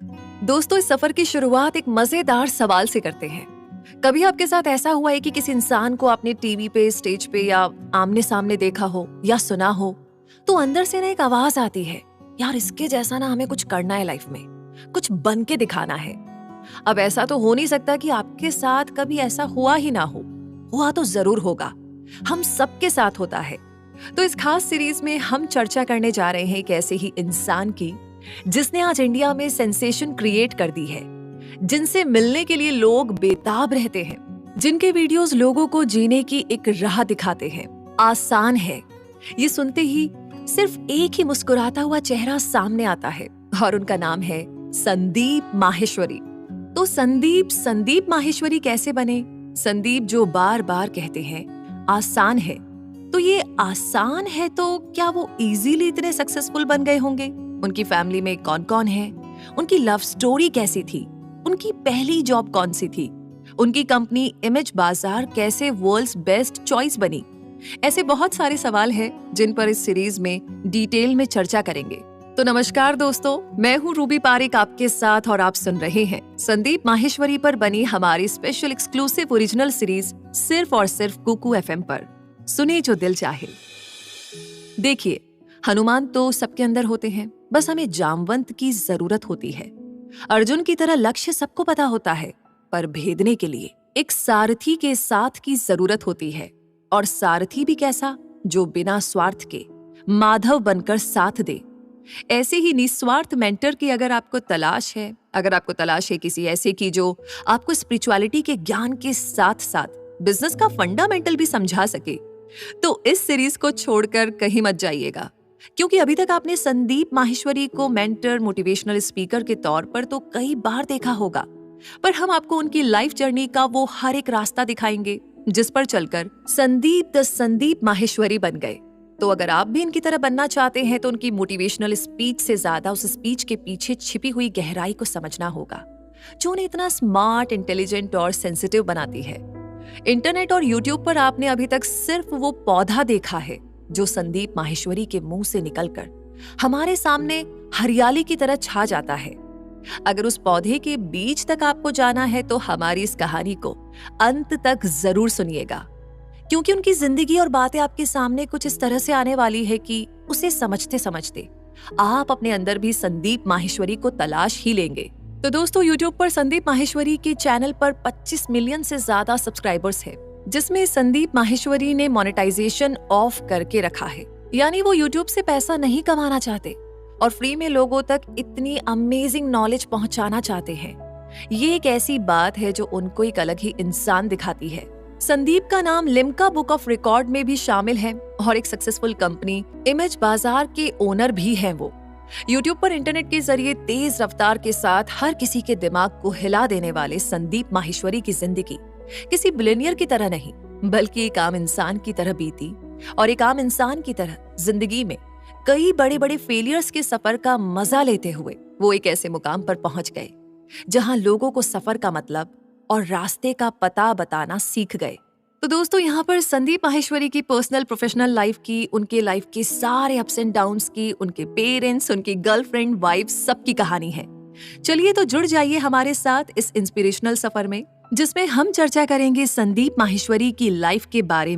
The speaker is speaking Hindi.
दोस्तों, इस सफर की शुरुआत एक मजेदार सवाल से करते हैं। कभी आपके साथ ऐसा हुआ है कि किसी इंसान को आपने टीवी पे, स्टेज पे या आमने सामने देखा हो या सुना हो, तो अंदर से ना एक आवाज आती है, यार इसके जैसा ना हमें कुछ करना है लाइफ में, कुछ बन के दिखाना है। अब ऐसा तो हो नहीं सकता कि आपके साथ कभी ऐसा हुआ ही ना हो, हुआ तो जरूर होगा, हम सबके साथ होता है। तो इस खास सीरीज में हम चर्चा करने जा रहे हैं एक ऐसे ही इंसान की जिसने आज इंडिया में सेंसेशन क्रिएट कर दी है, जिनसे मिलने के लिए लोग बेताब रहते हैं, जिनके वीडियोस लोगों को जीने की एक राह दिखाते हैं। आसान है, ये सुनते ही सिर्फ एक ही मुस्कुराता हुआ चेहरा सामने आता है और उनका नाम है संदीप माहेश्वरी। तो संदीप माहेश्वरी कैसे बने? संदीप जो बार बार कहते हैं आसान है, तो ये आसान है तो क्या वो इजीली इतने सक्सेसफुल बन गए होंगे? उनकी फैमिली में कौन कौन है, उनकी लव स्टोरी कैसी थी, उनकी पहली जॉब कौन सी थी, उनकी कंपनी इमेज बाजार कैसे वर्ल्ड्स बेस्ट चॉइस बनी? ऐसे बहुत सारे सवाल हैं जिन पर इस सीरीज में डिटेल में चर्चा करेंगे। तो नमस्कार दोस्तों, मैं हूँ रूबी पारिक आपके साथ और आप सुन रहे हैं संदीप माहेश्वरी पर बनी हमारी स्पेशल एक्सक्लूसिव ओरिजिनल सीरीज सिर्फ और सिर्फ कुकू FM पर। सुने जो दिल चाहे। देखिए, हनुमान तो सबके अंदर होते हैं, बस हमें जामवंत की जरूरत होती है। अर्जुन की तरह लक्ष्य सबको पता होता है, पर भेदने के लिए एक सारथी के साथ की जरूरत होती है। और सारथी भी कैसा, जो बिना स्वार्थ के माधव बनकर साथ दे। ऐसे ही निस्वार्थ मेंटर की अगर आपको तलाश है, अगर आपको तलाश है किसी ऐसे की जो आपको स्पिरिचुअलिटी के ज्ञान के साथ साथ बिजनेस का फंडामेंटल भी समझा सके, तो इस सीरीज को छोड़कर कहीं मत जाइएगा। क्योंकि अभी तक आपने संदीप माहेश्वरी को मेंटर, मोटिवेशनल स्पीकर के तौर पर तो कई बार देखा होगा, पर हम आपको उनकी लाइफ जर्नी का वो हर एक रास्ता दिखाएंगे जिस पर चलकर संदीप माहेश्वरी बन गए। तो अगर आप भी इनकी तरह बनना चाहते हैं तो उनकी मोटिवेशनल स्पीच से ज्यादा उस स्पीच के पीछे छिपी हुई गहराई को समझना होगा, जो उन्हें इतना स्मार्ट, इंटेलिजेंट और सेंसिटिव बनाती है। इंटरनेट और यूट्यूब पर आपने अभी तक सिर्फ वो पौधा देखा है जो संदीप माहेश्वरी के मुंह से निकलकर हमारे सामने हरियाली की तरह छा जाता है। अगर उस पौधे के बीज तक आपको जाना है तो हमारी इस कहानी को अंत तक जरूर सुनिएगा, क्योंकि उनकी जिंदगी और बातें आपके सामने कुछ इस तरह से आने वाली है कि उसे समझते समझते आप अपने अंदर भी संदीप माहेश्वरी को तलाश ही लेंगे। तो दोस्तों, यूट्यूब पर संदीप माहेश्वरी के चैनल पर 25 मिलियन से ज्यादा सब्सक्राइबर्स हैं, जिसमें संदीप माहेश्वरी ने मोनेटाइजेशन ऑफ करके रखा है। यानी वो यूट्यूब से पैसा नहीं कमाना चाहते और फ्री में लोगों तक इतनी अमेजिंग नॉलेज पहुंचाना चाहते हैं। ये एक ऐसी बात है जो उनको एक अलग ही इंसान दिखाती है। संदीप का नाम लिम्का बुक ऑफ रिकॉर्ड में भी शामिल है और एक सक्सेसफुल कंपनी इमेज बाजार के ओनर भी हैं वो। यूट्यूब पर इंटरनेट के जरिए तेज रफ्तार के साथ हर किसी के दिमाग को हिला देने वाले संदीप माहेश्वरी की जिंदगी किसी बिलियनियर की तरह नहीं, बल्कि एक आम इंसान की तरह बीती। और एक आम इंसान की तरह जिंदगी में कई बड़े बड़े फेलियर्स के सफर का मजा लेते हुए वो एक ऐसे मुकाम पर पहुंच गए जहां लोगों को सफर का मतलब और रास्ते का पता बताना सीख गए। तो दोस्तों, यहाँ पर संदीप माहेश्वरी की पर्सनल प्रोफेशनल लाइफ की, उनके लाइफ के सारे अप्स एंड डाउन्स की, उनके पेरेंट्स, उनकी गर्लफ्रेंड, वाइफ, सबकी कहानी है। चलिए तो जुड़ जाइए हमारे साथ इस इंस्पिरेशनल सफर में, जिसमें हम चर्चा करेंगे संदीप माहेश्वरी की लाइफ के बारे में।